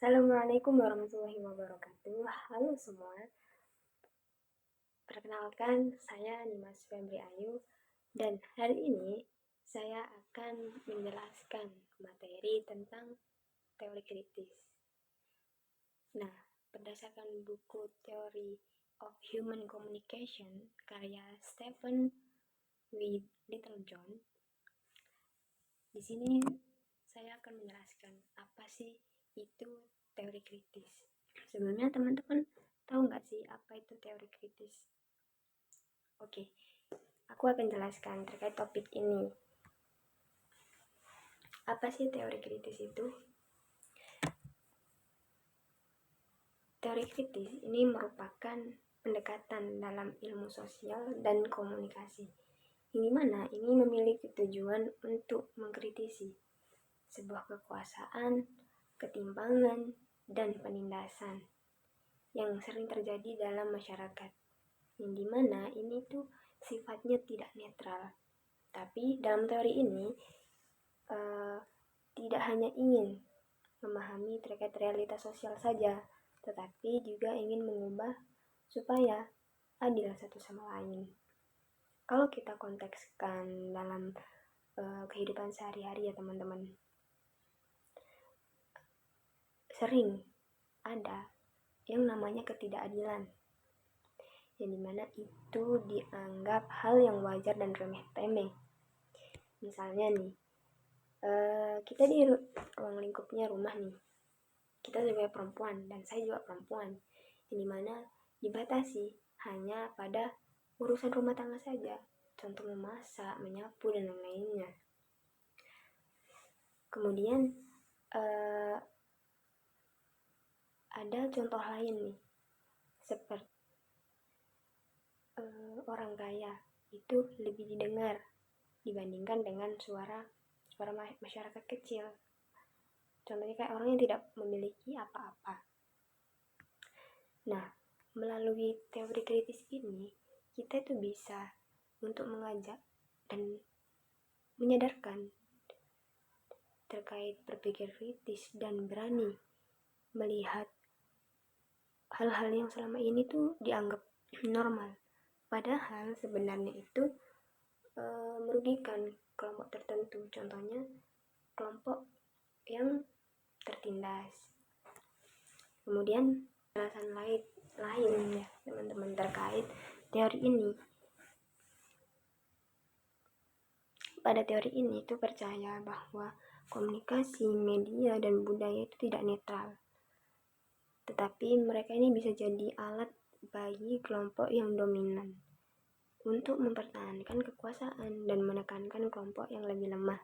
Assalamualaikum warahmatullahi wabarakatuh. Halo semua, perkenalkan saya Nimas Febri Ayu dan hari ini saya akan menjelaskan materi tentang teori kritis. Nah, berdasarkan buku Theory of Human Communication karya Stephen W. Littlejohn, di sini saya akan menjelaskan apa sih itu teori kritis. Sebelumnya teman-teman tahu nggak sih apa itu teori kritis? Oke, aku akan jelaskan terkait topik ini. Apa sih teori kritis itu? Teori kritis ini merupakan pendekatan dalam ilmu sosial dan komunikasi, yang dimana ini memiliki tujuan untuk mengkritisi sebuah kekuasaan, ketimpangan, dan penindasan yang sering terjadi dalam masyarakat, yang dimana ini tuh sifatnya tidak netral. Tapi dalam teori ini tidak hanya ingin memahami terkait realitas sosial saja, tetapi juga ingin mengubah supaya adil satu sama lain. Kalau kita kontekskan dalam kehidupan sehari-hari ya teman-teman, sering ada yang namanya ketidakadilan, yang dimana itu dianggap hal yang wajar dan remeh-temeh. Misalnya nih, kita di ruang lingkupnya rumah nih, kita sebagai perempuan dan saya juga perempuan, yang dimana dibatasi hanya pada urusan rumah tangga saja, contoh memasak, menyapu, dan lain-lainnya. Kemudian ada contoh lain nih, seperti orang kaya itu lebih didengar dibandingkan dengan suara masyarakat kecil. Contohnya kayak orang yang tidak memiliki apa-apa. Nah, melalui teori kritis ini, kita tuh bisa untuk mengajak dan menyadarkan terkait berpikir kritis dan berani melihat hal-hal yang selama ini tuh dianggap normal. Padahal sebenarnya itu merugikan kelompok tertentu, contohnya kelompok yang tertindas. Kemudian penjelasan lain ya teman-teman terkait teori ini. Pada teori ini itu percaya bahwa komunikasi, media, dan budaya itu tidak netral, tetapi mereka ini bisa jadi alat bagi kelompok yang dominan untuk mempertahankan kekuasaan dan menekankan kelompok yang lebih lemah.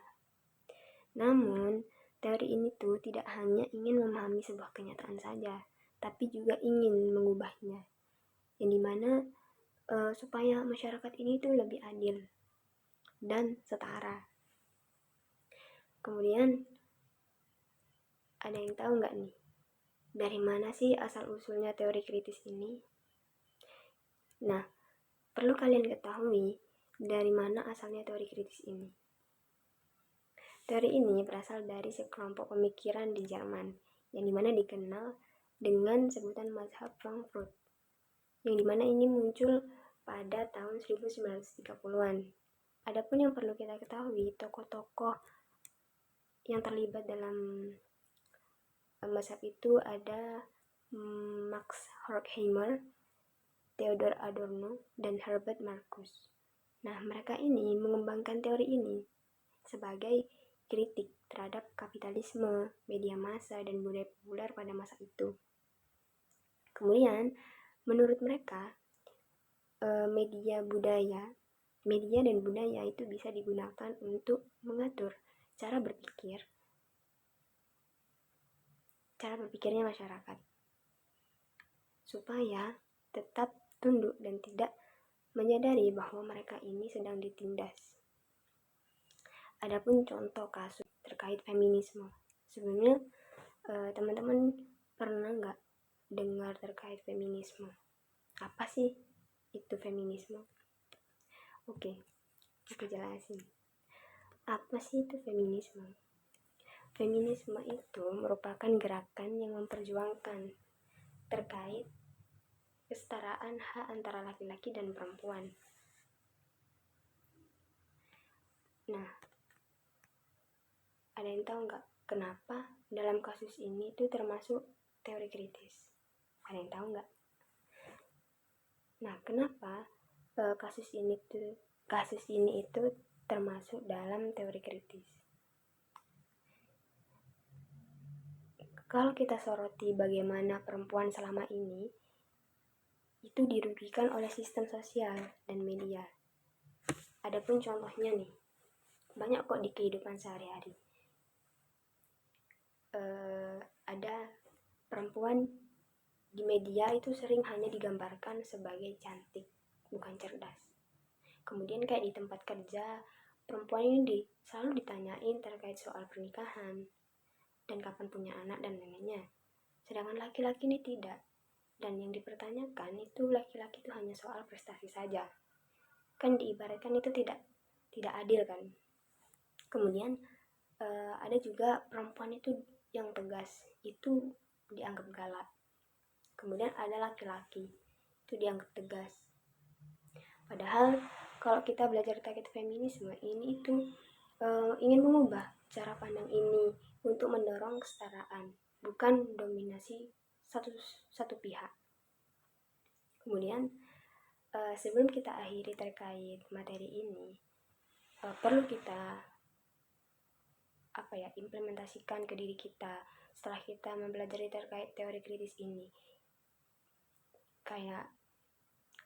Namun, teori ini tuh tidak hanya ingin memahami sebuah kenyataan saja, tapi juga ingin mengubahnya, yang dimana supaya masyarakat ini tuh lebih adil dan setara. Kemudian, ada yang tahu nggak nih, dari mana sih asal-usulnya teori kritis ini? Nah, perlu kalian ketahui dari mana asalnya teori kritis ini. Teori ini berasal dari sekelompok pemikiran di Jerman, yang dimana dikenal dengan sebutan mazhab Frankfurt, yang dimana ini muncul pada tahun 1930-an. Adapun yang perlu kita ketahui, tokoh-tokoh yang terlibat dalam mazhab itu ada Max Horkheimer, Theodor Adorno, dan Herbert Marcuse. Nah, mereka ini mengembangkan teori ini sebagai kritik terhadap kapitalisme, media massa, dan budaya populer pada masa itu. Kemudian, menurut mereka, media dan budaya itu bisa digunakan untuk mengatur cara berpikirnya masyarakat, supaya tetap tunduk dan tidak menyadari bahwa mereka ini sedang ditindas. Adapun contoh kasus terkait feminisme, sebelumnya teman-teman pernah nggak dengar terkait feminisme? Apa sih itu feminisme? Oke, aku jelasin. Apa sih itu feminisme? Feminisme itu merupakan gerakan yang memperjuangkan terkait kesetaraan hak antara laki-laki dan perempuan. Nah, ada yang tahu nggak kenapa dalam kasus ini itu termasuk teori kritis? Ada yang tahu nggak? Nah, kenapa kasus ini itu termasuk dalam teori kritis? Kalau kita soroti bagaimana perempuan selama ini itu dirugikan oleh sistem sosial dan media. Adapun contohnya nih, banyak kok di kehidupan sehari-hari. Ada perempuan di media itu sering hanya digambarkan sebagai cantik, bukan cerdas. Kemudian kayak di tempat kerja, perempuan ini selalu ditanyain terkait soal pernikahan dan kapan punya anak dan lain-lainnya. Sedangkan laki-laki ini tidak. Dan yang dipertanyakan itu laki-laki itu hanya soal prestasi saja. Kan diibaratkan itu tidak adil kan. Kemudian ada juga perempuan itu yang tegas, itu dianggap galak. Kemudian ada laki-laki, itu dianggap tegas. Padahal kalau kita belajar terkait feminisme, ini itu ingin mengubah cara pandang ini untuk mendorong kesetaraan, bukan dominasi satu pihak. Kemudian sebelum kita akhiri terkait materi ini, perlu kita implementasikan ke diri kita setelah kita mempelajari terkait teori kritis ini. Kayak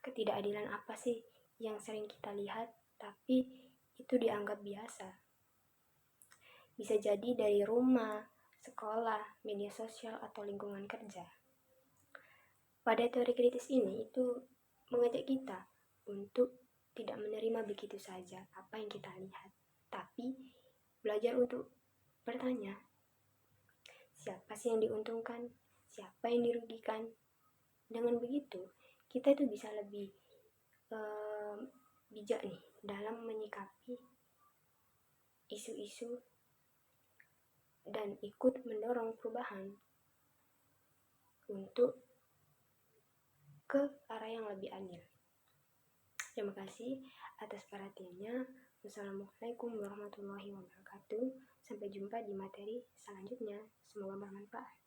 ketidakadilan apa sih yang sering kita lihat tapi itu dianggap biasa? Bisa jadi dari rumah, sekolah, media sosial, atau lingkungan kerja. Pada teori kritis ini itu mengajak kita untuk tidak menerima begitu saja apa yang kita lihat, tapi belajar untuk bertanya, siapa sih yang diuntungkan, siapa yang dirugikan. Dengan begitu, kita itu bisa lebih bijak nih dalam menyikapi isu-isu dan ikut mendorong perubahan untuk ke arah yang lebih adil. Terima kasih atas perhatiannya. Wassalamualaikum warahmatullahi wabarakatuh. Sampai jumpa di materi selanjutnya. Semoga bermanfaat.